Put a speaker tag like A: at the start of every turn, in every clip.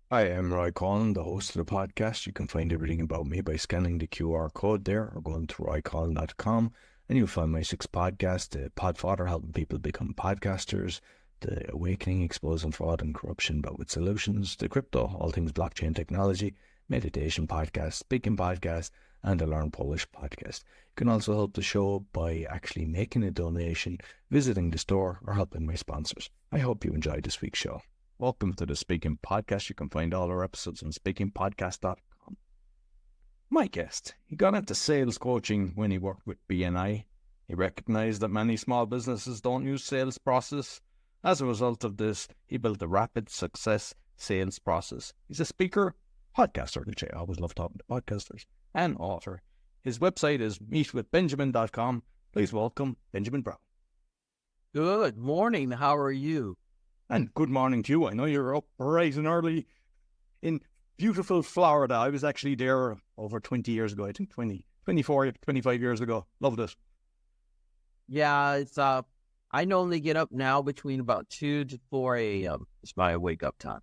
A: I am Roy Collin, the host of the podcast. You can find everything about me by scanning the QR code there or going to roycollin.com, and you'll find my 6 podcasts: the Podfather, helping people become podcasters; the Awakening, exposing fraud and corruption but with solutions; the Crypto, all things blockchain technology; meditation podcast; speaking podcast; and the Learn Polish podcast. You can also help the show by actually making a donation, visiting the store, or helping my sponsors. I hope you enjoyed this week's show. Welcome to the Speaking Podcast. You can find all our episodes on speakingpodcast.com. My guest, he got into sales coaching when he worked with BNI. He recognized that many small businesses don't use sales process. As a result of this, he built a rapid success sales process. He's a speaker, podcaster, which I always love talking to podcasters, and author. His website is meetwithbenjamin.com. Please welcome Benjamin Brown.
B: Good morning. How are you?
A: And good morning to you. I know you're up bright and early in beautiful Florida. I was actually there over 20 years ago. I think 25 years ago. Loved it.
B: Yeah, I normally get up now between about 2 to 4 a.m. It's my wake up time.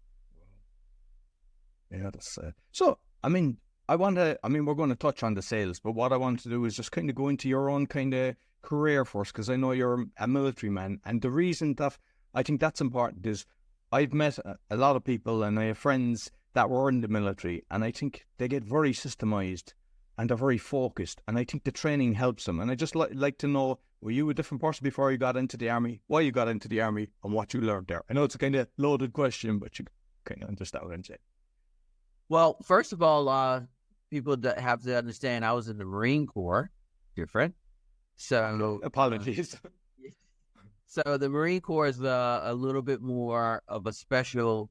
A: Yeah, that's so. We're going to touch on the sales, but what I want to do is just kind of go into your own kind of career first, because I know you're a military man, and the reason that I think that's important is I've met a lot of people and I have friends that were in the military, and I think they get very systemized and they're very focused, and I think the training helps them. And I just like to know, were you a different person before you got into the army, why you got into the army, and what you learned there? I know it's a kind of loaded question, but you kind of understand what I'm saying.
B: Well, first of all, people that have to understand I was in the Marine Corps, different. So
A: Apologies.
B: So the Marine Corps is a little bit more of a special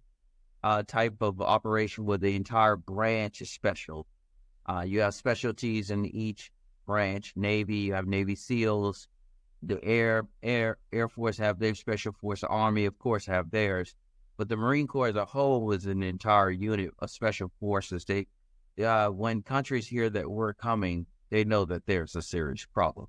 B: type of operation where the entire branch is special. You have specialties in each branch. Navy, you have Navy SEALs. The Air Force have their special force. The Army, of course, have theirs. But the Marine Corps as a whole is an entire unit of special forces. When countries hear that we're coming, they know that there's a serious problem.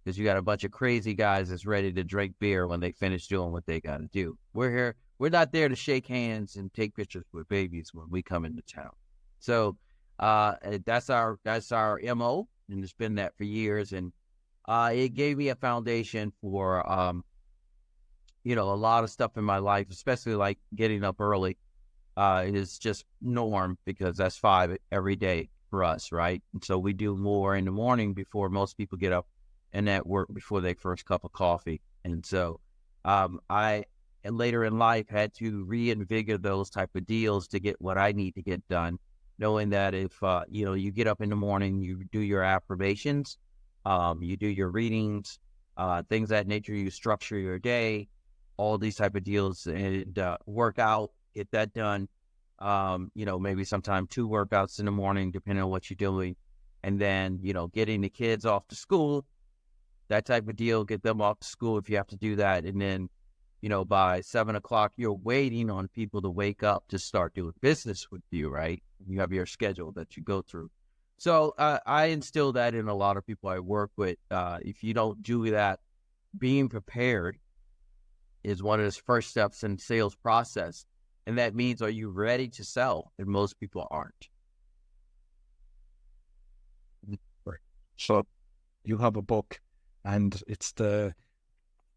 B: Because you got a bunch of crazy guys that's ready to drink beer when they finish doing what they got to do. We're here. We're not there to shake hands and take pictures with babies when we come into town. So that's our MO, and it's been that for years. And it gave me a foundation for a lot of stuff in my life, especially like getting up early. Is just norm, because that's 5 every day for us, right? And so we do more in the morning before most people get up and at work before their first cup of coffee. And so I later in life had to reinvigorate those type of deals to get what I need to get done, knowing that if you get up in the morning, you do your affirmations, you do your readings, things of that nature, you structure your day, all these type of deals, and work out, get that done. Maybe sometime 2 workouts in the morning, depending on what you're doing. And then, getting the kids off to school, that type of deal, get them off to school if you have to do that. And then, by 7 o'clock, you're waiting on people to wake up to start doing business with you, right? You have your schedule that you go through. So I instill that in a lot of people I work with. If you don't do that, being prepared is one of the first steps in the sales process. And that means, are you ready to sell? And most people aren't.
A: Right. So you have a book, and it's I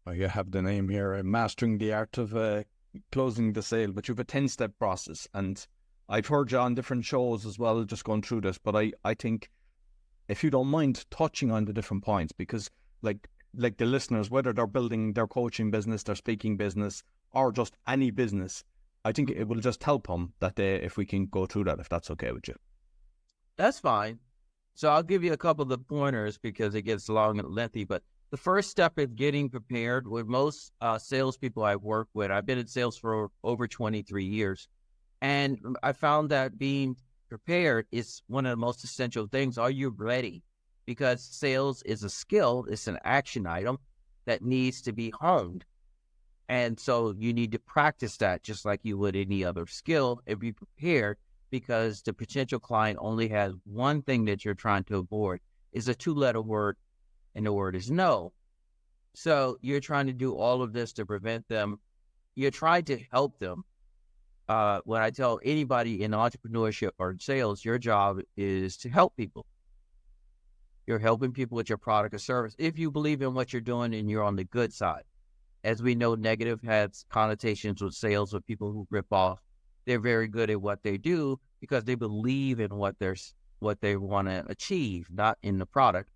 A: have the name here, Mastering the Art of Closing the Sale, but you have a 10-step process. And I've heard you on different shows as well, just going through this, but I think if you don't mind touching on the different points, because like the listeners, whether they're building their coaching business, their speaking business, or just any business, I think it will just help them if we can go through that, if that's okay with you.
B: That's fine. So I'll give you a couple of the pointers because it gets long and lengthy. But the first step is getting prepared. With most salespeople I work with, I've been in sales for over 23 years. And I found that being prepared is one of the most essential things. Are you ready? Because sales is a skill. It's an action item that needs to be honed. And so you need to practice that just like you would any other skill, and be prepared, because the potential client only has one thing that you're trying to avoid. Is a 2-letter word, and the word is no. So you're trying to do all of this to prevent them. You're trying to help them when I tell anybody in entrepreneurship or in sales, your job is to help people. You're helping people with your product or service. If you believe in what you're doing and you're on the good side. As we know, negative has connotations with sales with people who rip off. They're very good at what they do because they believe in what they want to achieve, not in the product.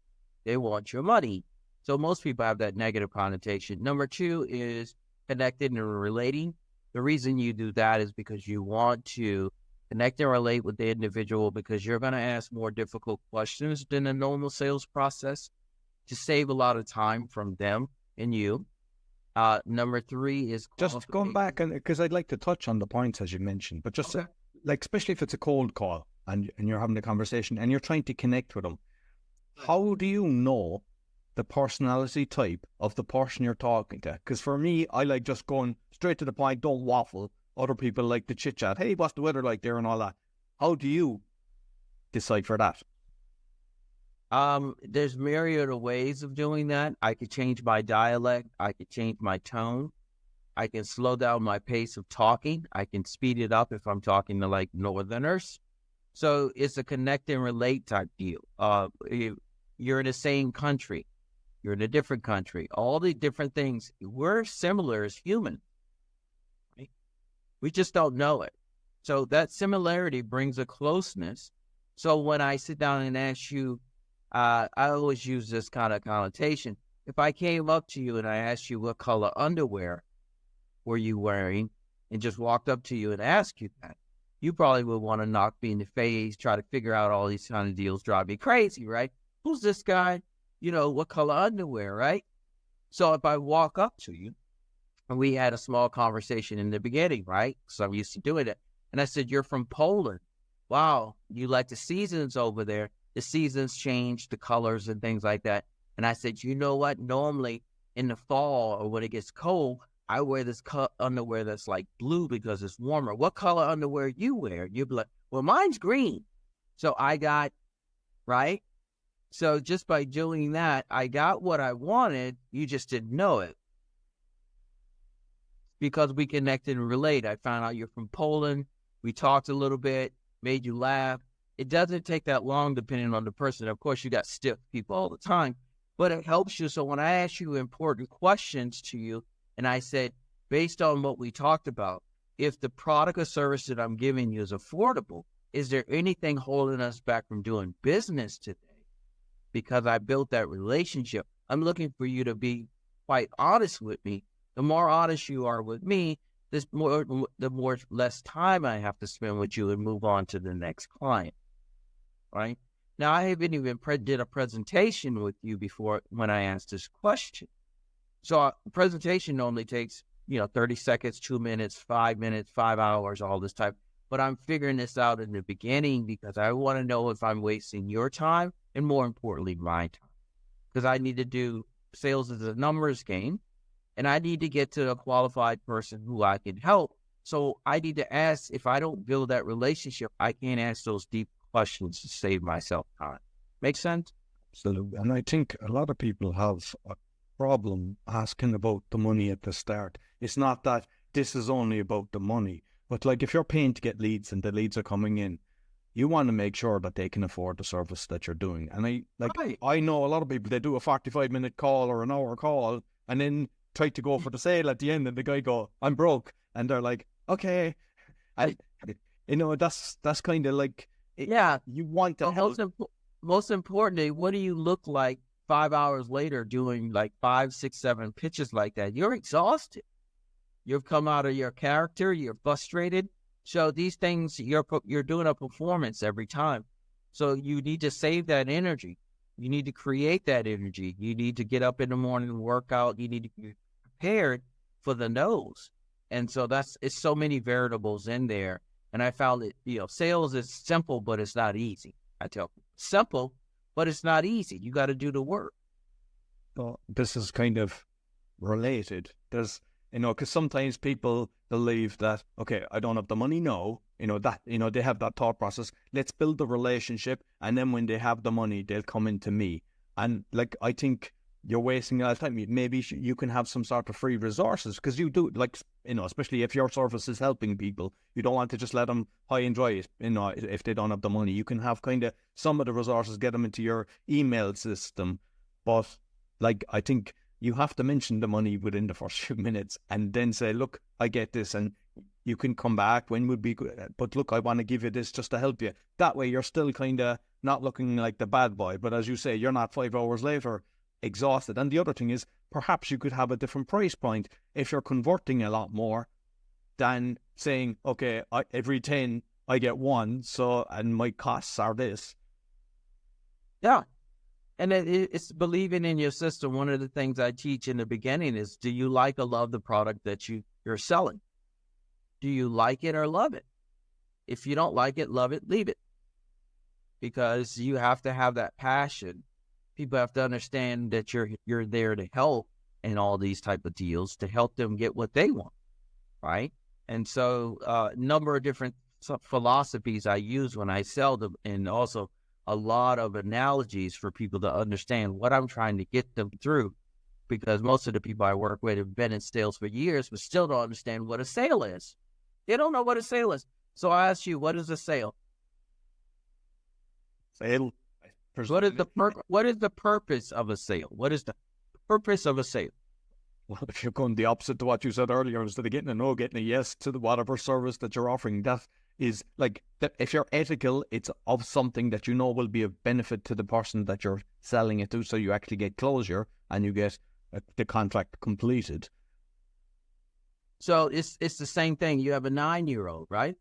B: They want your money. So most people have that negative connotation. Number two is connecting and relating. The reason you do that is because you want to connect and relate with the individual because you're going to ask more difficult questions than a normal sales process to save a lot of time from them and you. Number three is
A: just going back, and because I'd like to touch on the points as you mentioned, but just
B: okay.
A: Like especially if it's a cold call and you're having a conversation and you're trying to connect with them, how do you know the personality type of the person you're talking to? Because for me, I like just going straight to the point, don't waffle. Other people like to chit chat. Hey, what's the weather like there and all that? How do you decipher that?
B: There's myriad of ways of doing that. I could change my dialect. I could change my tone. I can slow down my pace of talking. I can speed it up if I'm talking to like Northerners. So it's a connect and relate type deal. You're in the same country. You're in a different country. All the different things. We're similar as humans. Right? We just don't know it. So that similarity brings a closeness. So when I sit down and ask you, I always use this kind of connotation. If I came up to you and I asked you what color underwear were you wearing and just walked up to you and asked you that, you probably would want to knock me in the face, try to figure out all these kind of deals, drive me crazy, right? Who's this guy? You know, what color underwear, right? So if I walk up to you and we had a small conversation in the beginning, right? So I'm used to doing it. And I said, you're from Poland. Wow, you like the seasons over there. The seasons change, the colors and things like that. And I said, you know what? Normally in the fall or when it gets cold, I wear this underwear that's like blue because it's warmer. What color underwear you wear? You'd be like, well, mine's green. So I got, right? So just by doing that, I got what I wanted. You just didn't know it. Because we connected and related. I found out you're from Poland. We talked a little bit, made you laugh. It doesn't take that long depending on the person. Of course, you got stiff people all the time, but it helps you. So when I ask you important questions to you, and I said, based on what we talked about, if the product or service that I'm giving you is affordable, is there anything holding us back from doing business today? Because I built that relationship. I'm looking for you to be quite honest with me. The more honest you are with me, the less time I have to spend with you and move on to the next client. Right? Now, I haven't even did a presentation with you before when I asked this question. So a presentation normally takes, 30 seconds, 2 minutes, 5 minutes, 5 hours, all this type. But I'm figuring this out in the beginning because I want to know if I'm wasting your time and more importantly, my time. Because I need to do sales as a numbers game and I need to get to a qualified person who I can help. So I need to ask, if I don't build that relationship, I can't ask those deep questions to save myself time. Make sense?
A: Absolutely. And I think a lot of people have a problem asking about the money at the start. It's not that this is only about the money, but like if you're paying to get leads and the leads are coming in, you want to make sure that they can afford the service that you're doing. And I know a lot of people, they do a 45-minute call or an hour call and then try to go for the sale at the end and the guy go, I'm broke. And they're like, okay. And, that's kind of like, you want to help.
B: Most importantly, what do you look like 5 hours later doing like 5, 6, 7 pitches like that? You're exhausted. You've come out of your character. You're frustrated. So these things, you're doing a performance every time. So you need to save that energy. You need to create that energy. You need to get up in the morning and work out. You need to be prepared for the no's. And so it's so many variables in there. And I found that, sales is simple, but it's not easy. I tell people, simple, but it's not easy. You got to do the work.
A: Well, this is kind of related. There's, because sometimes people believe that, okay, I don't have the money now, they have that thought process. Let's build the relationship. And then when they have the money, they'll come into me. And like, I think you're wasting a lot of time. Maybe you can have some sort of free resources, because you do, like, especially if your service is helping people, you don't want to just let them high and dry, if they don't have the money. You can have kind of some of the resources, get them into your email system. But, like, I think you have to mention the money within the first few minutes and then say, look, I get this, and you can come back when would be good. But look, I want to give you this just to help you. That way you're still kind of not looking like the bad boy. But as you say, you're not 5 hours later exhausted. And the other thing is, perhaps you could have a different price point if you're converting a lot more than saying, okay, every 10 I get 1, so, and my costs are this.
B: Yeah. And it's believing in your system. One of the things I teach in the beginning is, do you like or love the product that you're selling? Do you like it or love it? If you don't like it, love it, leave it. Because you have to have that passion. People have to understand that you're there to help in all these type of deals, to help them get what they want, right? And so a number of different philosophies I use when I sell them, and also a lot of analogies for people to understand what I'm trying to get them through. Because most of the people I work with have been in sales for years, but still don't understand what a sale is. They don't know what a sale is. So I ask you, what is a sale?
A: Sale.
B: What is the purpose of a sale? What is the purpose of a sale?
A: Well, if you're going the opposite to what you said earlier, instead of getting a no, getting a yes to whatever service that you're offering, that is like, that if you're ethical, it's of something that you know will be of benefit to the person that you're selling it to, so you actually get closure and you get the contract completed.
B: So it's the same thing. You have a 9-year-old, right?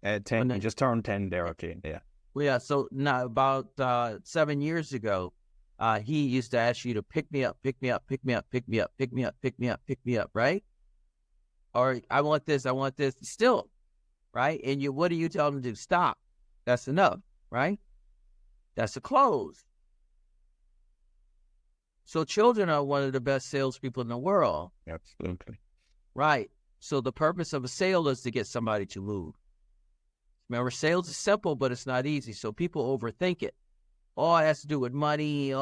A: 10, you just turned 10 there, okay, yeah.
B: Well, yeah, so now about 7 years ago, he used to ask you to pick me up, pick me up, pick me up, pick me up, pick me up, pick me up, pick me up, right? Or I want this still, right? And what do you tell them to do? Stop. That's enough, right? That's a close. So children are one of the best salespeople in the world.
A: Absolutely.
B: Right. So the purpose of a sale is to get somebody to move. Remember, sales is simple, but it's not easy. So people overthink it. Oh, it has to do with money.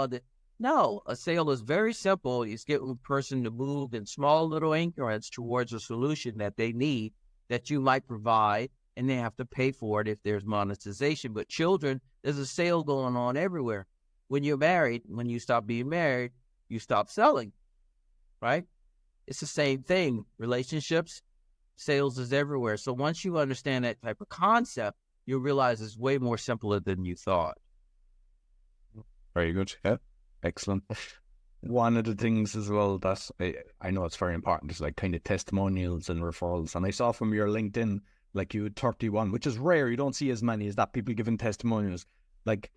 B: No, a sale is very simple. It's getting a person to move in small little increments towards a solution that they need, that you might provide, and they have to pay for it if there's monetization. But children, there's a sale going on everywhere. When you're married, when you stop being married, you stop selling, right? It's the same thing. Relationships, sales is everywhere. So once you understand that type of concept, you'll realize it's way more simpler than you thought.
A: Very good. Yeah, excellent. One of the things as well that I know it's very important is like kind of testimonials and referrals. And I saw from your LinkedIn, like you had 31, which is rare. You don't see as many as that, people giving testimonials. Like,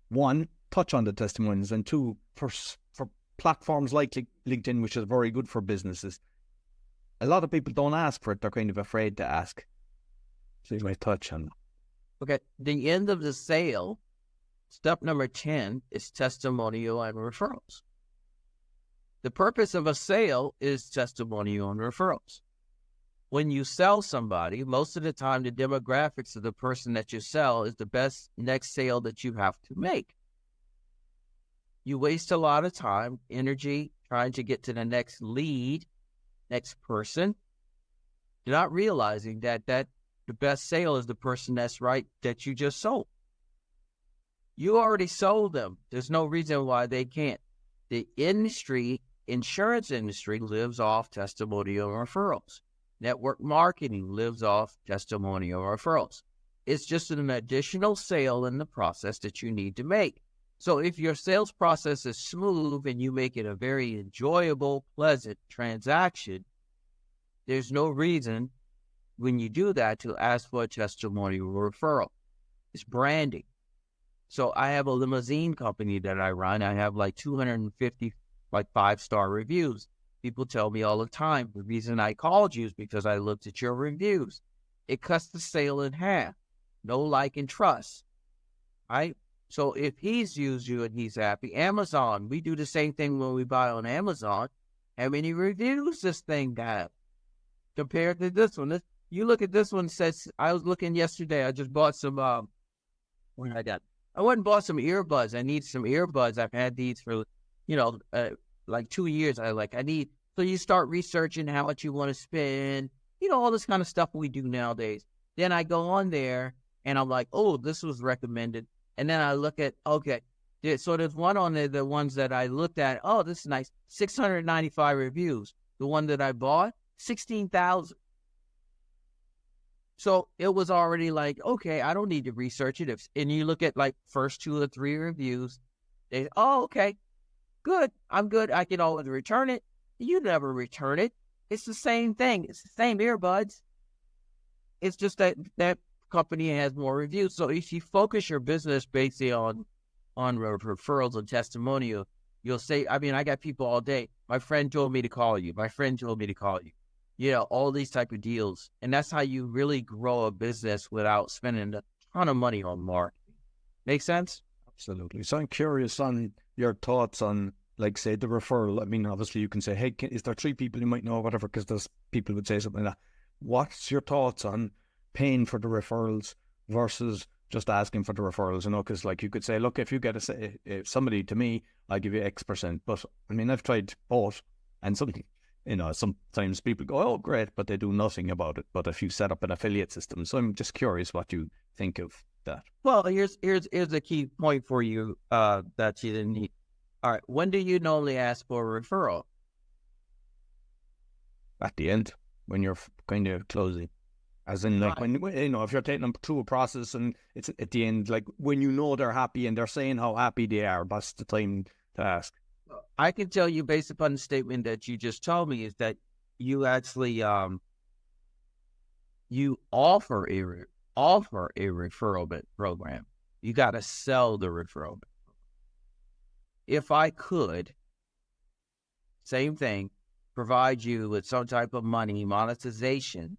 A: one, touch on the testimonials, and two, for platforms like LinkedIn, which is very good for businesses, a lot of people don't ask for it. They're kind of afraid to ask. So you might touch on that.
B: Okay. The end of the sale, step number 10 is testimonial and referrals. The purpose of a sale is testimonial and referrals. When you sell somebody, most of the time, the demographics of the person that you sell is the best next sale that you have to make. You waste a lot of time, energy, trying to get to the next lead, next person. You're not realizing that the best sale is the person that's right, that you just sold. You already sold them. There's no reason why they can't. The insurance industry lives off testimonial referrals. Network marketing lives off testimonial referrals. It's just an additional sale in the process that you need to make. So if your sales process is smooth and you make it a very enjoyable, pleasant transaction, there's no reason when you do that to ask for a testimonial referral. It's branding. So I have a limousine company that I run. I have like 250 5-star reviews. People tell me all the time, the reason I called you is because I looked at your reviews. It cuts the sale in half. No like and trust, right? So if he's used you and he's happy, Amazon, we do the same thing when we buy on Amazon. How many reviews this thing got compared to this one? You look at this one, says, I was looking yesterday, I just bought some, what I got? I went and bought some earbuds. I need some earbuds. I've had these for like 2 years. So you start researching how much you want to spend, all this kind of stuff we do nowadays. Then I go on there and I'm like, oh, this was recommended. And then I look at, okay, so there's one on there, the ones that I looked at. Oh, this is nice. 695 reviews. The one that I bought, 16,000. So it was already like, okay, I don't need to research it. And you look at like first 2 or 3 reviews, okay, good. I'm good. I can always return it. You never return it. It's the same thing. It's the same earbuds. It's just that company has more reviews. So if you focus your business basically on referrals and testimonial, you'll say, I got people all day. My friend told me to call you. My friend told me to call you. All these type of deals. And that's how you really grow a business without spending a ton of money on marketing. Make sense?
A: Absolutely. So I'm curious on your thoughts on, like, say, the referral. Obviously you can say, hey, is there 3 people you might know, whatever, because there's people would say something like that. What's your thoughts on paying for the referrals versus just asking for the referrals? Because like you could say, look, if you get somebody to me, I'll give you X%. But I've tried both, and sometimes people go, oh, great, but they do nothing about it. But if you set up an affiliate system, so I'm just curious what you think of that.
B: Well, here's a key point for you that you didn't need. All right, when do you normally ask for a referral?
A: At the end, when you're kind of closing. As in, like, when if you're taking them through a process and it's at the end, like when they're happy and they're saying how happy they are, that's the time to ask.
B: I can tell you, based upon the statement that you just told me, is that you actually you offer a referral program. You got to sell the referral. If I could, same thing, provide you with some type of money, monetization,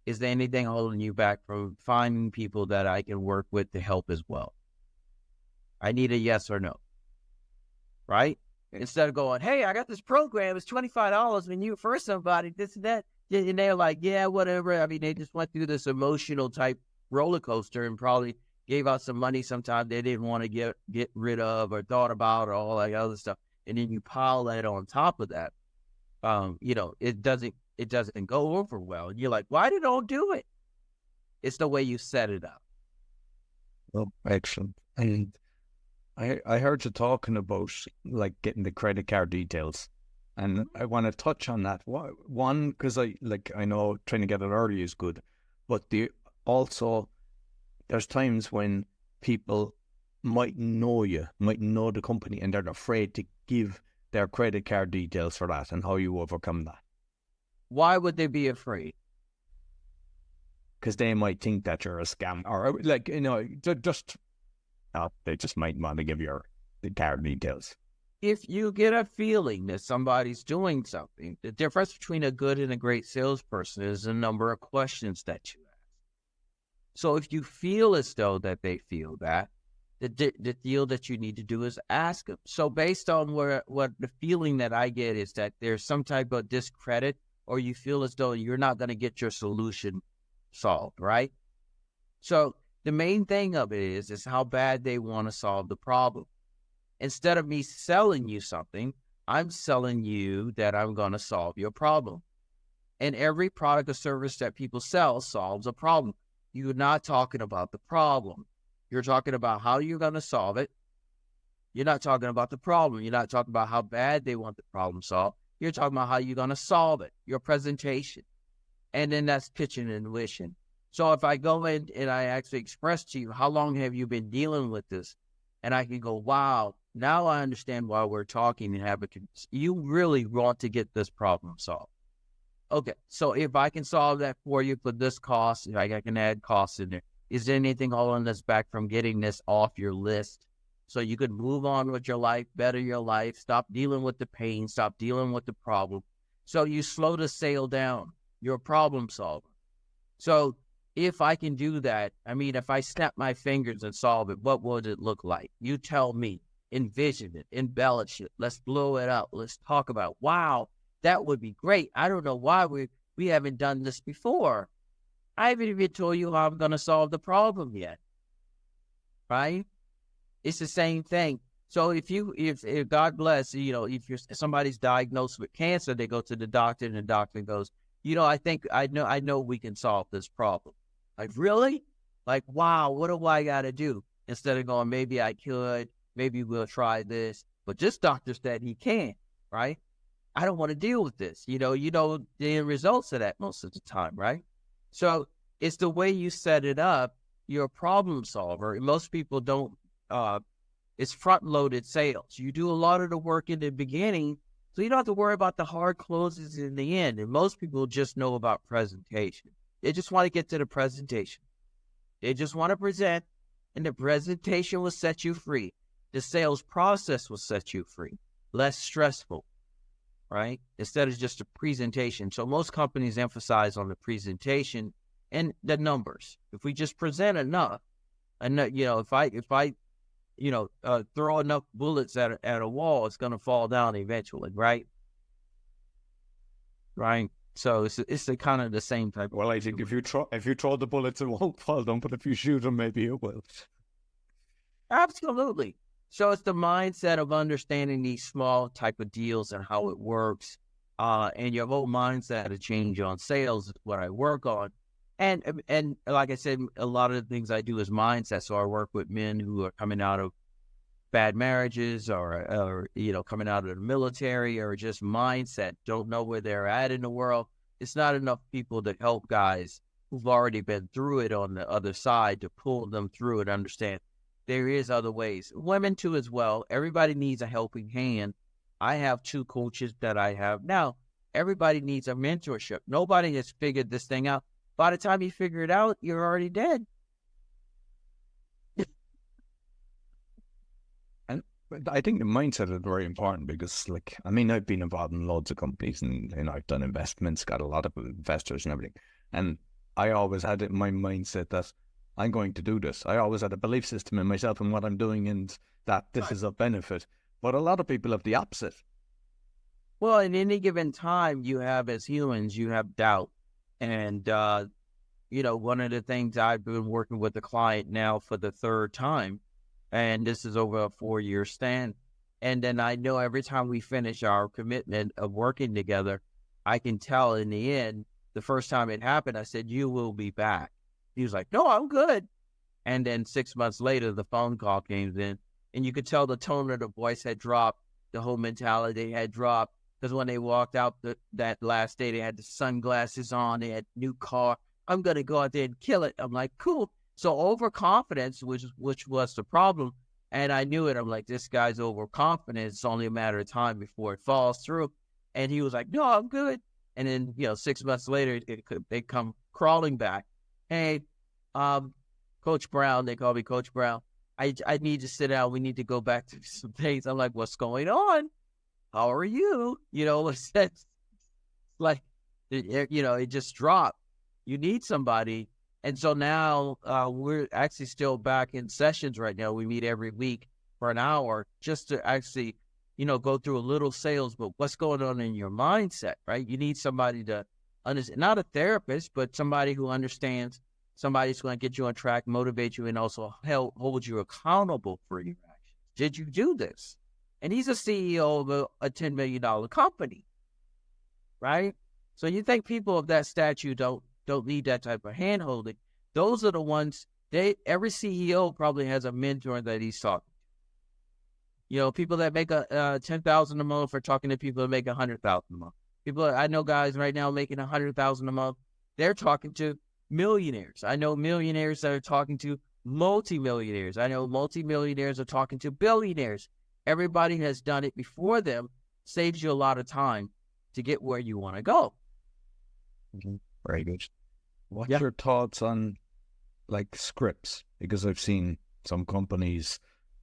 B: is there anything holding you back from finding people that I can work with to help as well? I need a yes or no, right? Instead of going, hey, I got this program, it's $25 when you refer somebody, this and that. And they're like, yeah, whatever. They just went through this emotional type roller coaster and probably gave out some money sometime they didn't want to get rid of or thought about or all that other stuff. And then you pile that on top of that. It doesn't go over well. And you're like, why did I do it? It's the way you set it up.
A: Well, excellent. And I heard you talking about like getting the credit card details, and I want to touch on that. One, because I know trying to get it early is good, but also there's times when people might know the company, and they're afraid to give their credit card details for that, and how you overcome that.
B: Why would they be afraid?
A: Because they might think that you're a scam, or they just might want to give the card details.
B: If you get a feeling that somebody's doing something, the difference between a good and a great salesperson is the number of questions that you ask. So if you feel as though that they feel that, the deal that you need to do is ask them. So based on what the feeling that I get is that there's some type of discredit, or you feel as though you're not going to get your solution solved, right? So the main thing of it is how bad they want to solve the problem. Instead of me selling you something, I'm selling you that I'm going to solve your problem. And every product or service that people sell solves a problem. You're not talking about the problem. You're talking about how you're going to solve it. You're not talking about the problem. You're not talking about how bad they want the problem solved. You're talking about how you're going to solve it, your presentation. And then that's pitching and wishing. So if I go in and I actually express to you, how long have you been dealing with this? And I can go, wow, now I understand why we're talking and have you really want to get this problem solved. Okay, so if I can solve that for you for this cost, I can add costs in there. Is there anything holding us back from getting this off your list so you could move on with your life, better your life, stop dealing with the pain, stop dealing with the problem? So you slow the sale down. You're a problem solver. So if I can do that, if I snap my fingers and solve it, what would it look like? You tell me. Envision it, embellish it. Let's blow it up. Let's talk about, wow, that would be great. I don't know why we haven't done this before. I haven't even told you how I'm going to solve the problem yet. Right? It's the same thing. So if God bless, if somebody's diagnosed with cancer, they go to the doctor and the doctor goes, I know we can solve this problem. Like, really? Like, wow, what do I got to do? Instead of going, maybe I could, maybe we'll try this. But this doctor said he can, right? I don't want to deal with this. You know the end results of that most of the time, right? So it's the way you set it up. You're a problem solver. Most people don't, it's front-loaded sales. You do a lot of the work in the beginning, so you don't have to worry about the hard closes in the end. And most people just know about presentation. They just want to get to the presentation. They just want to present, and the presentation will set you free. The sales process will set you free. Less stressful, right? Instead of just a presentation. So most companies emphasize on the presentation and the numbers. If we just present enough, and if I throw enough bullets at a wall, it's going to fall down eventually, right? Right. So it's the kind of the same type.
A: Well, I think if you throw the bullets, it won't fall down. But if you shoot them, maybe it will.
B: Absolutely. So it's the mindset of understanding these small type of deals and how it works, and your whole mindset to change on sales is what I work on. And like I said, a lot of the things I do is mindset. So I work with men who are coming out of bad marriages or coming out of the military or just mindset, don't know where they're at in the world. It's not enough people to help guys who've already been through it on the other side to pull them through and understand there is other ways. Women too as well. Everybody needs a helping hand. I have 2 coaches that I have now. Everybody needs a mentorship. Nobody has figured this thing out. By the time you figure it out, you're already dead.
A: And I think the mindset is very important because, I've been involved in loads of companies and I've done investments, got a lot of investors and everything. And I always had it in my mindset that I'm going to do this. I always had a belief system in myself and what I'm doing and that this is a benefit. But a lot of people have the opposite.
B: Well, in any given time, you have, as humans, you have doubt. And, one of the things I've been working with a client now for the 3rd time, and this is over a 4-year span. And then I know every time we finish our commitment of working together, I can tell in the end, the first time it happened, I said, you will be back. He was like, no, I'm good. And then 6 months later, the phone call came in, and you could tell the tone of the voice had dropped. The whole mentality had dropped. Because when they walked out that last day, they had the sunglasses on, they had new car. I'm going to go out there and kill it. I'm like, cool. So overconfidence, which was the problem, and I knew it. I'm like, this guy's overconfident. It's only a matter of time before it falls through. And he was like, no, I'm good. And then, 6 months later, they come crawling back. Hey, Coach Brown, they call me Coach Brown. I need to sit down. We need to go back to some things. I'm like, what's going on? How are you? It's like, it just dropped. You need somebody. And so now we're actually still back in sessions right now. We meet every week for an hour just to actually, go through a little sales, but what's going on in your mindset, right? You need somebody to understand, not a therapist, but somebody who understands, somebody who's going to get you on track, motivate you, and also hold you accountable for your actions. Did you do this? And he's a CEO of a $10 million company, right? So you think people of that stature don't need that type of hand-holding. Those are the ones, every CEO probably has a mentor that he's talking to. People that make $10,000 a month are talking to people that make $100,000 a month. I know guys right now making $100,000 a month, they're talking to millionaires. I know millionaires that are talking to multimillionaires. I know multimillionaires are talking to billionaires. Everybody has done it before them. Saves you a lot of time to get where you want to go.
A: Mm-hmm. Very good. What's your thoughts on scripts? Because I've seen some companies,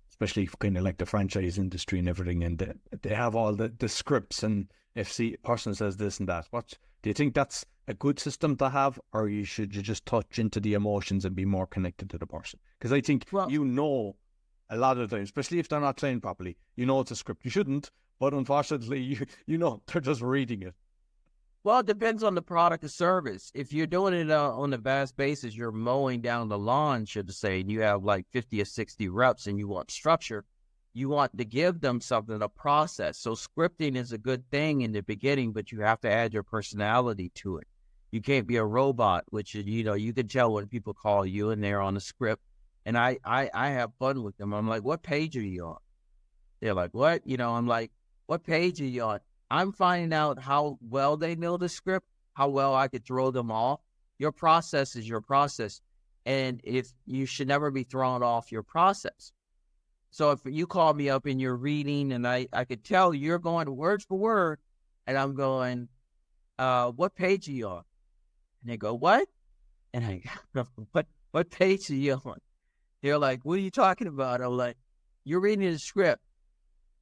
A: especially kind of like the franchise industry and everything, and they have all the scripts, and if the person says this and that, do you think that's a good system to have, or should you just touch into the emotions and be more connected to the person? Because I think a lot of times, especially if they're not trained properly, it's a script. You shouldn't, but unfortunately, they're just reading it.
B: Well, it depends on the product or service. If you're doing it on a vast basis, you're mowing down the lawn, should I say, and you have 50 or 60 reps and you want structure, you want to give them something, a process. So scripting is a good thing in the beginning, but you have to add your personality to it. You can't be a robot, which is, you can tell when people call you and they're on a script. And I have fun with them. I'm like, what page are you on? They're like, what? I'm like, what page are you on? I'm finding out how well they know the script, how well I could throw them off. Your process is your process. And if you should never be thrown off your process. So if you call me up and you're reading and I could tell you're going word for word and I'm going, what page are you on? And they go, what? And I go, what page are you on? They're like, what are you talking about? I'm like, you're reading the script.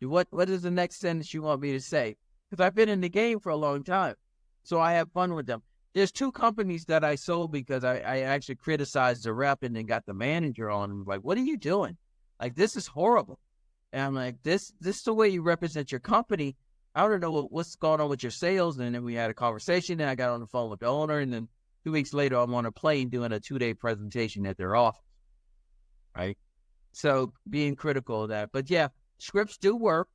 B: What is the next sentence you want me to say? Because I've been in the game for a long time. So I have fun with them. There's 2 companies that I sold because I actually criticized the rep and then got the manager on. I'm like, what are you doing? Like, this is horrible. And I'm like, this is the way you represent your company. I don't know what's going on with your sales. And then we had a conversation and I got on the phone with the owner. And then 2 weeks later, I'm on a plane doing a 2-day presentation at their office. Right. So being critical of that. But yeah, scripts do work.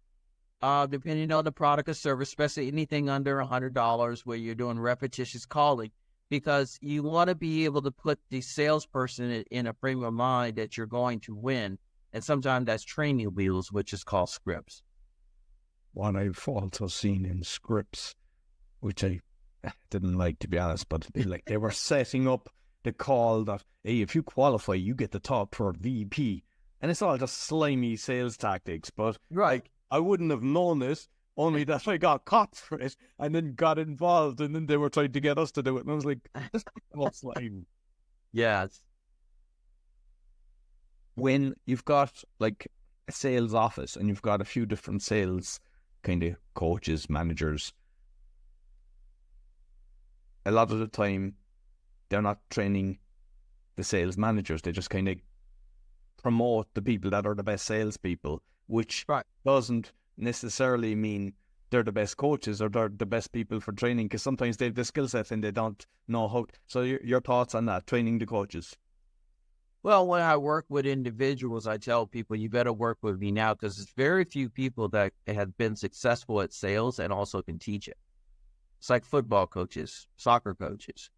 B: Depending on the product or service, especially anything under $100 where you're doing repetitious calling, because you want to be able to put the salesperson in a frame of mind that you're going to win. And sometimes that's training wheels, which is called scripts.
A: What I've also seen in scripts, which I didn't like, to be honest, but like they were setting up the call that, hey, if you qualify, you get the top for VP. And it's all just slimy sales tactics. But like, I wouldn't have known it, only that I got caught for it and then got involved, and then they were trying to get us to do it. And I was like, this is slime.
B: Yeah.
A: When you've got like a sales office and you've got a few different sales kind of coaches, managers, a lot of the time they're not training the sales managers. They just kind of promote the people that are the best salespeople, which doesn't necessarily mean they're the best coaches or they're the best people for training, because sometimes they have the skill set and they don't know how. So your thoughts on that, training the coaches?
B: Well, when I work with individuals, I tell people, you better work with me now, because there's very few people that have been successful at sales and also can teach it. It's like football coaches, soccer coaches.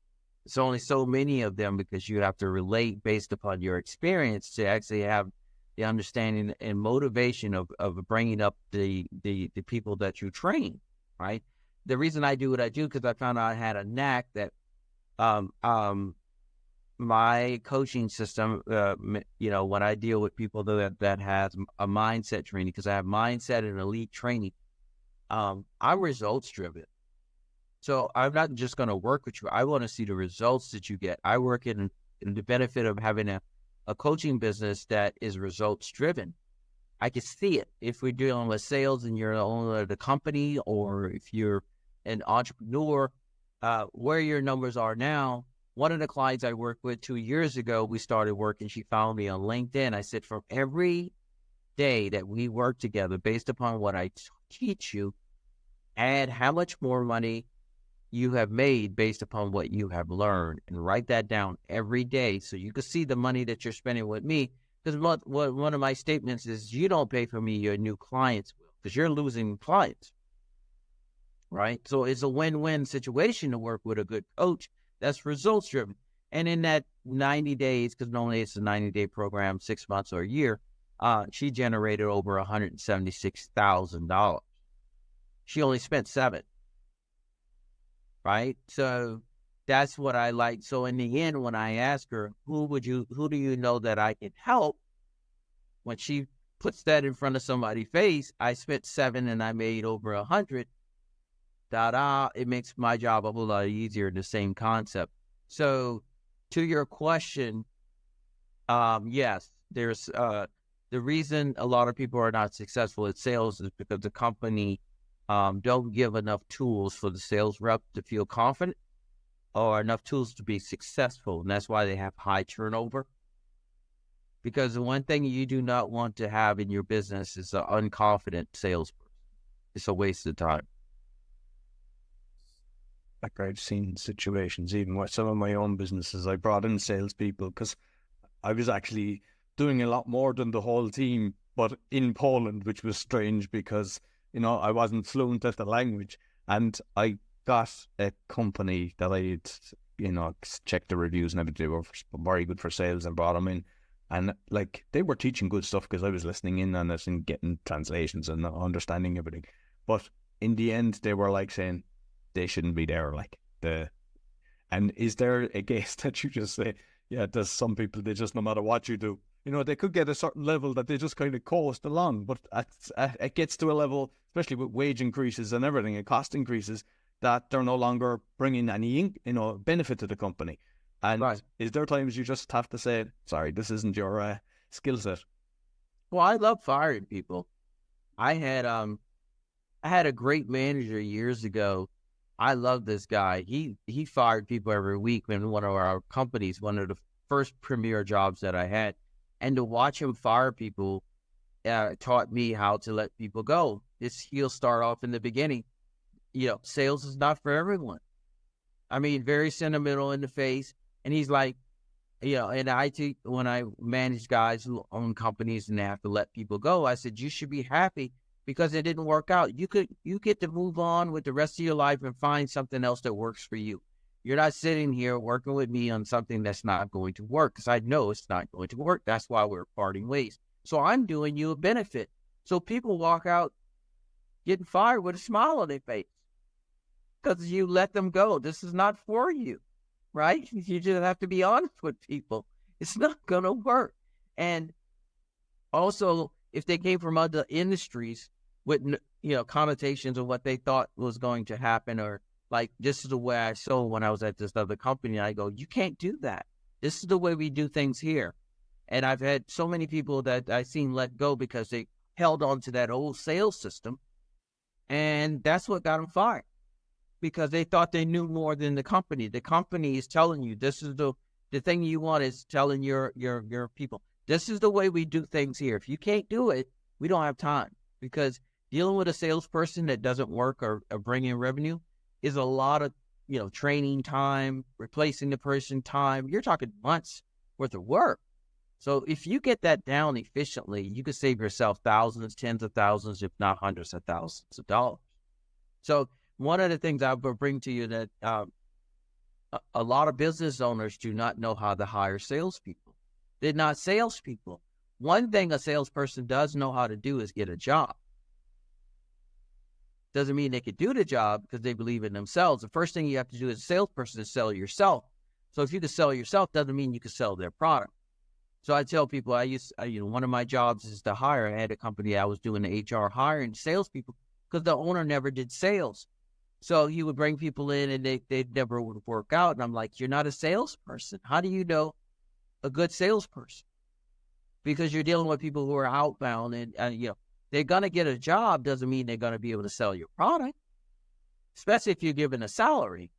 B: It's only so many of them because you have to relate based upon your experience to actually have the understanding and motivation of bringing up the people that you train, right? The reason I do what I do, because I found out I had a knack that my coaching system, when I deal with people that has a mindset training, because I have mindset and elite training, I'm results driven. So I'm not just going to work with you. I want to see the results that you get. I work in the benefit of having a coaching business that is results driven. I can see it. If we're dealing with sales and you're the owner of the company, or if you're an entrepreneur, where your numbers are now. One of the clients I worked with 2 years ago, we started working. She found me on LinkedIn. I said, from every day that we work together, based upon what I teach you, add how much more money you have made based upon what you have learned, and write that down every day so you can see the money that you're spending with me. Because one of my statements is, you don't pay for me, your new clients will, because you're losing clients, right? So it's a win-win situation to work with a good coach that's results driven. And in that 90 days, because normally it's a 90-day program, 6 months or a year, she generated over $176,000. She only spent $7,000. Right? So that's what I like. So in the end, when I ask her, who do you know that I can help? When she puts that in front of somebody's face, I spent $7,000 and I made over $100,000. It makes my job a whole lot easier. The same concept. So to your question, yes, there's the reason a lot of people are not successful at sales is because the company don't give enough tools for the sales rep to feel confident, or enough tools to be successful. And that's why they have high turnover. Because the one thing you do not want to have in your business is an unconfident salesperson. It's a waste of time.
A: Like, I've seen situations, even with some of my own businesses, I brought in salespeople because I was actually doing a lot more than the whole team but in Poland, which was strange because, I wasn't fluent at the language. And I got a company that I'd, checked the reviews and everything. They were very good for sales and brought them in. And like, they were teaching good stuff because I was listening in on it and getting translations and understanding everything. But in the end, they were like saying they shouldn't be there. And is there a case that you just say, yeah, there's some people, they just, no matter what you do, they could get a certain level that they just kind of coast along, but it gets to a level, especially with wage increases and everything, and cost increases, that they're no longer bringing any, benefit to the company. And
B: Right.
A: is there times you just have to say, sorry, this isn't your skill set?
B: Well, I love firing people. I had a great manager years ago. I love this guy. He fired people every week in one of our companies, one of the first premier jobs that I had. And to watch him fire people taught me how to let people go. He'll start off in the beginning. Sales is not for everyone. I mean, very sentimental in the face. And he's like, in IT, when I manage guys who own companies and they have to let people go, I said, you should be happy because it didn't work out. You get to move on with the rest of your life and find something else that works for you. You're not sitting here working with me on something that's not going to work because I know it's not going to work. That's why we're parting ways. So I'm doing you a benefit. So people walk out getting fired with a smile on their face because you let them go. This is not for you, right? You just have to be honest with people. It's not going to work. And also, if they came from other industries with, connotations of what they thought was going to happen, or like, this is the way I sold when I was at this other company, I go, you can't do that. This is the way we do things here. And I've had so many people that I've seen let go because they held on to that old sales system. And that's what got them fired, because they thought they knew more than the company. The company is telling you, this is the thing you want, is telling your people, this is the way we do things here. If you can't do it, we don't have time, because dealing with a salesperson that doesn't work or bring in revenue is a lot of, training time, replacing the person time. You're talking months worth of work. So if you get that down efficiently, you could save yourself thousands, tens of thousands, if not hundreds of thousands of dollars. So one of the things I will bring to you that a lot of business owners do not know how to hire salespeople. They're not salespeople. One thing a salesperson does know how to do is get a job. Doesn't mean they could do the job because they believe in themselves. The first thing you have to do as a salesperson is sell yourself. So if you can sell yourself, doesn't mean you can sell their product. So I tell people, one of my jobs is to hire. I had a company, I was doing the HR hiring salespeople because the owner never did sales. So he would bring people in and they never would work out. And I'm like, you're not a salesperson. How do you know a good salesperson? Because you're dealing with people who are outbound and they're going to get a job doesn't mean they're going to be able to sell your product, especially if you're given a salary,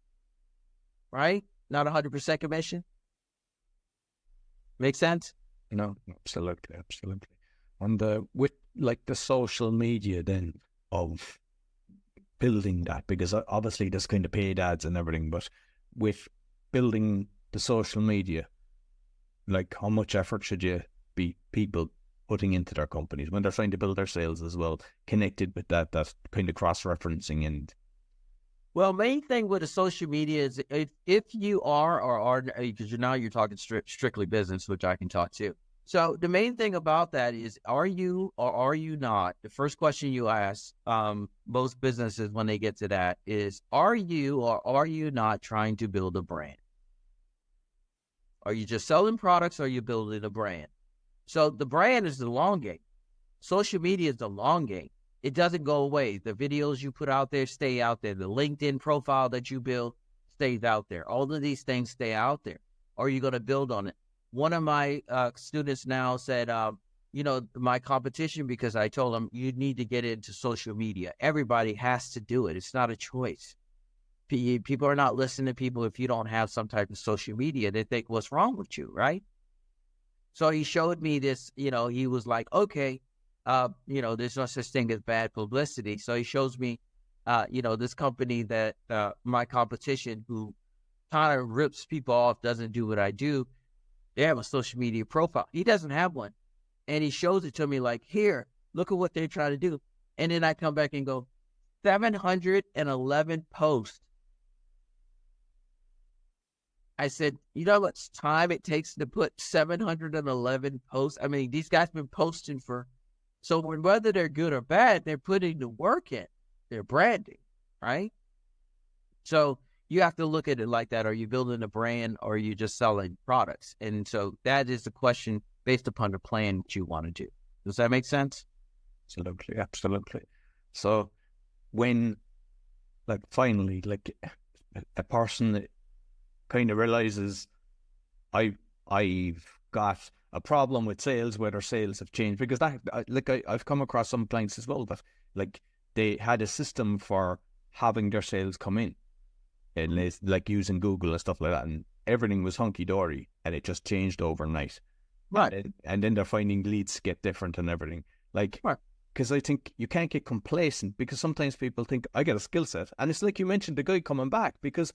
B: right? Not 100% commission. Make sense?
A: No, absolutely. And with like the social media then of building that, because obviously there's kind of paid ads and everything, but with building the social media, like how much effort should you be people putting into their companies when they're trying to build their sales as well, connected with that kind of cross-referencing? And
B: well, main thing with the social media is if you are, because now you're talking strictly business, which I can talk to. So the main thing about that is, are you or are you not? The first question you ask most businesses when they get to that is, are you or are you not trying to build a brand? Are you just selling products or are you building a brand? So the brand is the long game. Social media is the long game. It doesn't go away. The videos you put out there stay out there. The LinkedIn profile that you build stays out there. All of these things stay out there. Or are you going to build on it? One of my students now said, my competition, because I told them you need to get into social media. Everybody has to do it. It's not a choice. People are not listening to people if you don't have some type of social media. They think, what's wrong with you, right? So he showed me this, he was like, okay, there's no such thing as bad publicity. So he shows me, this company that my competition, who kind of rips people off, doesn't do what I do. They have a social media profile. He doesn't have one. And he shows it to me like, here, look at what they're trying to do. And then I come back and go, 711 posts. I said, you know how much time it takes to put 711 posts? I mean, these guys been posting so whether they're good or bad, they're putting the work in. They're branding, right? So you have to look at it like that. Are you building a brand or are you just selling products? And so that is the question based upon the plan that you want to do. Does that make sense?
A: Absolutely, absolutely. So when, like, finally, like, a person kind of realizes I've got a problem with sales, whether sales have changed, because I've come across some clients as well that, like, they had a system for having their sales come in, and it's like using Google and stuff like that, and everything was hunky dory, and it just changed overnight.
B: Right.
A: And then they're finding leads get different and everything. Like, because I think you can't get complacent, because sometimes people think I get a skill set, and it's like you mentioned, the guy coming back, because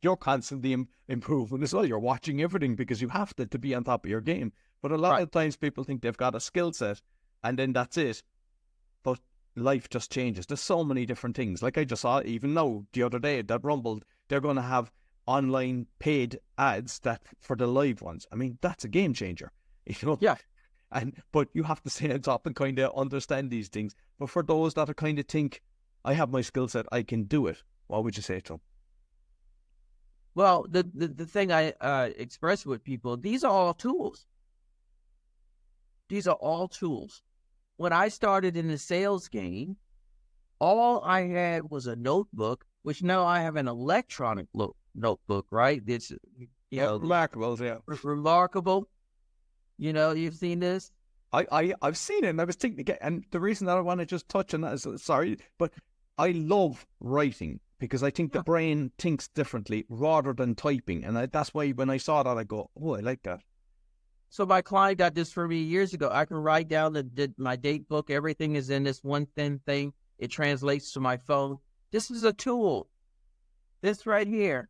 A: you're constantly improving as well. You're watching everything because you have to be on top of your game. But a lot of times people think they've got a skill set and then that's it. But life just changes. There's so many different things. Like I just saw, even now, the other day, that Rumble, they're going to have online paid ads that for the live ones. I mean, that's a game changer. You know?
B: Yeah.
A: But you have to stay on top and kind of understand these things. But for those that are kind of think, I have my skill set, I can do it, what would you say to them?
B: Well, the thing I express with people, these are all tools. These are all tools. When I started in the sales game, all I had was a notebook, which now I have an electronic notebook, right? It's,
A: remarkable, yeah.
B: Remarkable. You know, you've seen this?
A: I've seen it, and I was thinking again, and the reason that I want to just touch on that is, sorry, but I love writing, because I think the brain thinks differently rather than typing. And that's why when I saw that, I go, oh, I like that.
B: So my client got this for me years ago. I can write down my date book. Everything is in this one thin thing. It translates to my phone. This is a tool. This right here.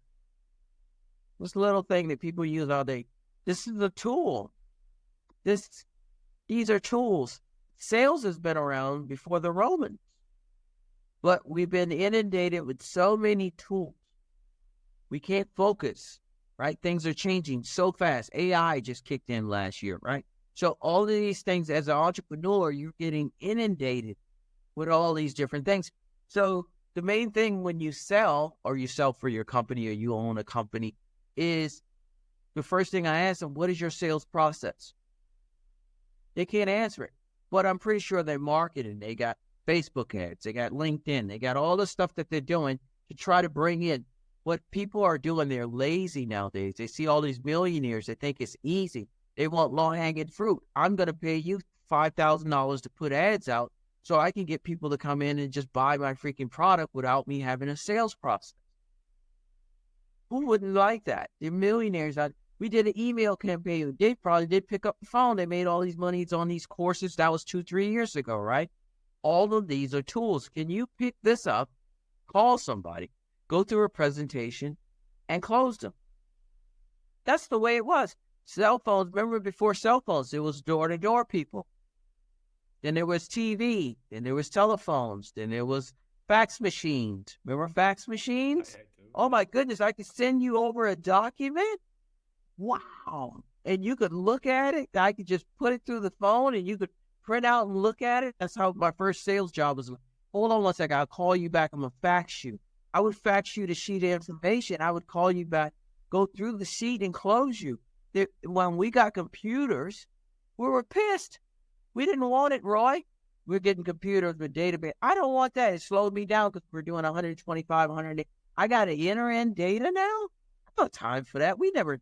B: This little thing that people use all day. This is a tool. These are tools. Sales has been around before the Romans. But we've been inundated with so many tools. We can't focus, right? Things are changing so fast. AI just kicked in last year, right? So all of these things, as an entrepreneur, you're getting inundated with all these different things. So the main thing when you sell, or you sell for your company, or you own a company, is the first thing I ask them, what is your sales process? They can't answer it, but I'm pretty sure they're marketing. They got Facebook ads, they got LinkedIn, they got all the stuff that they're doing to try to bring in. What people are doing, they're lazy nowadays. They see all these millionaires, they think it's easy. They want low-hanging fruit. I'm going to pay you $5,000 to put ads out so I can get people to come in and just buy my freaking product without me having a sales process. Who wouldn't like that? They're millionaires. We did an email campaign. They probably did pick up the phone. They made all these monies on these courses. That was 2-3 years ago, right? All of these are tools. Can you pick this up, call somebody, go through a presentation, and close them? That's the way it was. Cell phones, remember before cell phones, it was door-to-door people. Then there was TV. Then there was telephones. Then there was fax machines. Remember fax machines? Oh, my goodness, I could send you over a document? Wow. And you could look at it. I could just put it through the phone, and you could print out and look at it. That's how my first sales job was. Hold on one second. I'll call you back. I'm going to fax you. I would fax you the sheet of information. I would call you back, go through the sheet, and close you. When we got computers, we were pissed. We didn't want it, Roy. We're getting computers with database. I don't want that. It slowed me down because we're doing 125, 100. I got to enter in data now? I don't have time for that. We were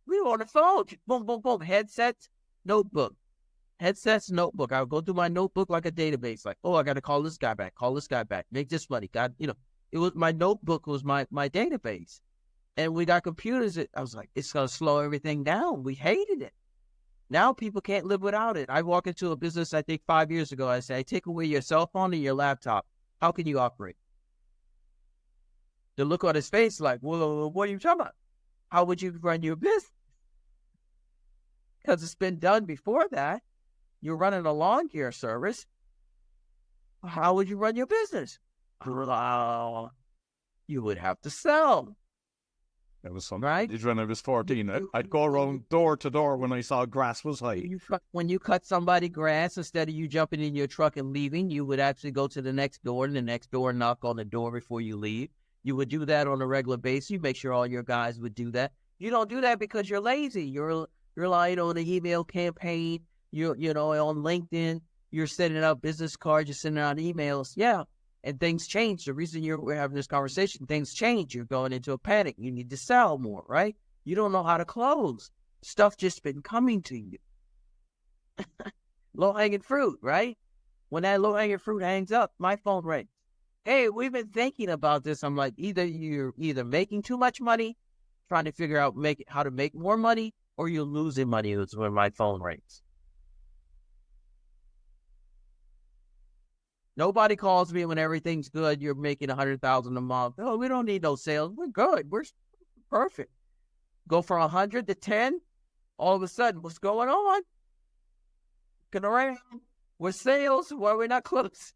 B: on the phone. Boom, boom, boom. Headsets, notebook. Headsets, notebook. I would go through my notebook like a database. Like, oh, I got to call this guy back. Call this guy back. Make this money. God, it was my notebook was my database. And we got computers. I was like, it's going to slow everything down. We hated it. Now people can't live without it. I walk into a business, I think 5 years ago. I say, take away your cell phone and your laptop. How can you operate? The look on his face like, well, what are you talking about? How would you run your business? because it's been done before that. You're running a lawn care service. How would you run your business? You would have to sell.
A: That was something
B: Right?
A: I did when I was 14. I'd go around door to door when I saw grass was high.
B: When you cut somebody grass, instead of you jumping in your truck and leaving, you would actually go to the next door and the next door, knock on the door before you leave. You would do that on a regular basis. You make sure all your guys would do that. You don't do that because you're lazy. You're relying on the email campaign. You know, on LinkedIn, you're sending out business cards, you're sending out emails. Yeah. And things change. The reason we're having this conversation, things change. You're going into a panic. You need to sell more, right? You don't know how to close. Stuff just been coming to you. Low-hanging fruit, right? When that low-hanging fruit hangs up, my phone rings. Hey, we've been thinking about this. I'm like, you're making too much money, trying to figure out how to make more money, or you're losing money. It's when my phone rings. Nobody calls me when everything's good. You're making $100,000 a month. Oh, we don't need no sales. We're good. We're perfect. Go from 100 to 10. All of a sudden, what's going on? Looking around. With sales, why we're not close?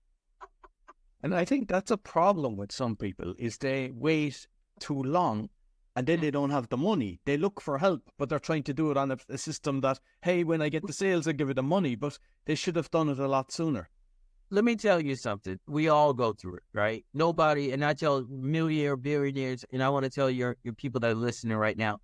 A: And I think that's a problem with some people, is they wait too long and then they don't have the money. They look for help, but they're trying to do it on a system that, hey, when I get the sales, I give it the money, but they should have done it a lot sooner.
B: Let me tell you something. We all go through it, right? Nobody, and I tell billionaires, and I want to tell your people that are listening right now,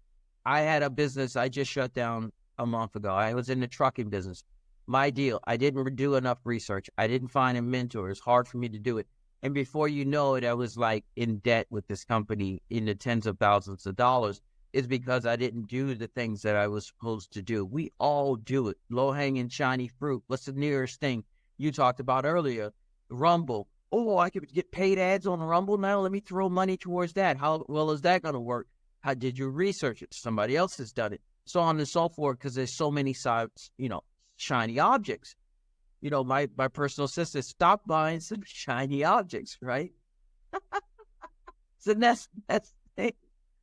B: I had a business I just shut down a month ago. I was in the trucking business. My deal, I didn't do enough research. I didn't find a mentor. It's hard for me to do it. And before you know it, I was like in debt with this company in the tens of thousands of dollars. It's because I didn't do the things that I was supposed to do. We all do it. Low-hanging, shiny fruit. What's the nearest thing? You talked about earlier, Rumble. Oh, I could get paid ads on Rumble now. Let me throw money towards that. How well is that going to work? How did you research it? Somebody else has done it. So on and so forth, because there's so many sides, shiny objects. My personal assistant, stop buying some shiny objects, right? So that's it.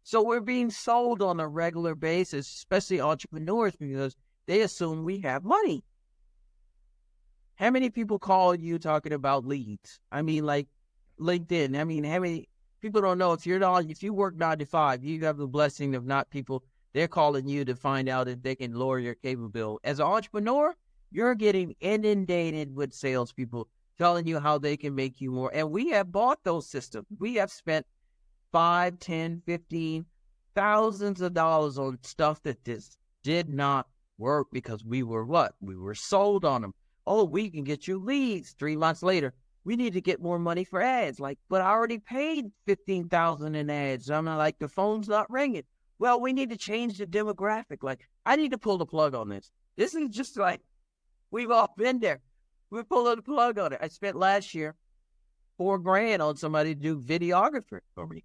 B: So we're being sold on a regular basis, especially entrepreneurs, because they assume we have money. How many people call you talking about leads? I mean, like LinkedIn. I mean, how many people don't know if you work 9 to 5, you have the blessing of not people. They're calling you to find out if they can lower your capability. As an entrepreneur, you're getting inundated with salespeople telling you how they can make you more. And we have bought those systems. We have spent 5, 10, 15 thousands of dollars on stuff that just did not work because we were what? We were sold on them. Oh, we can get you leads. 3 months later, we need to get more money for ads. But I already paid $15,000 in ads. I'm not like, the phone's not ringing. Well, we need to change the demographic. I need to pull the plug on this. This is just we've all been there. We're pulling the plug on it. I spent last year $4,000 on somebody to do videography for me.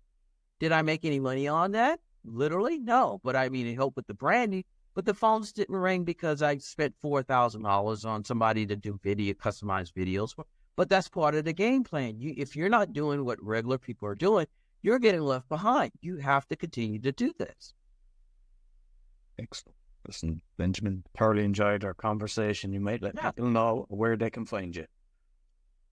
B: Did I make any money on that? Literally, no. But I mean, it helped with the branding. But the phones didn't ring because I spent $4,000 on somebody to do customized videos. But that's part of the game plan. If you're not doing what regular people are doing, you're getting left behind. You have to continue to do this.
A: Excellent. Listen, Benjamin, thoroughly enjoyed our conversation. You might let people know where they can find you.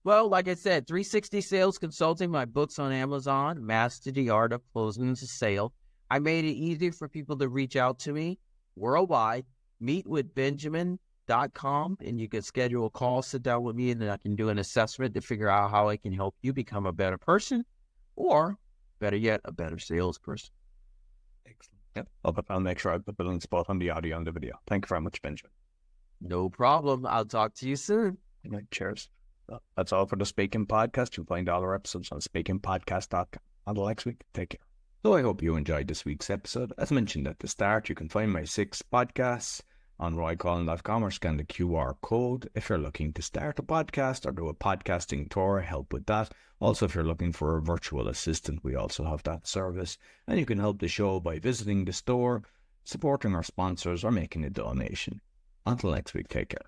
B: Well, like I said, 360 Sales Consulting, my book's on Amazon, Master the Art of Closing a Sale. I made it easy for people to reach out to me worldwide. Meet with Benjamin.com, and you can schedule a call, sit down with me, and then I can do an assessment to figure out how I can help you become a better person, or better yet, a better salesperson.
A: Excellent. Yep. I'll make sure I put the links both on the audio and the video. Thank you very much, Benjamin.
B: No problem. I'll talk to you soon.
A: All right, cheers. That's all for the Speaking Podcast. You'll find all our episodes on speakingpodcast.com. Until next week, take care. So I hope you enjoyed this week's episode. As mentioned at the start, you can find my 6 podcasts on roycollin.com or scan the QR code if you're looking to start a podcast or do a podcasting tour, help with that. Also, if you're looking for a virtual assistant, we also have that service. And you can help the show by visiting the store, supporting our sponsors, or making a donation. Until next week, take care.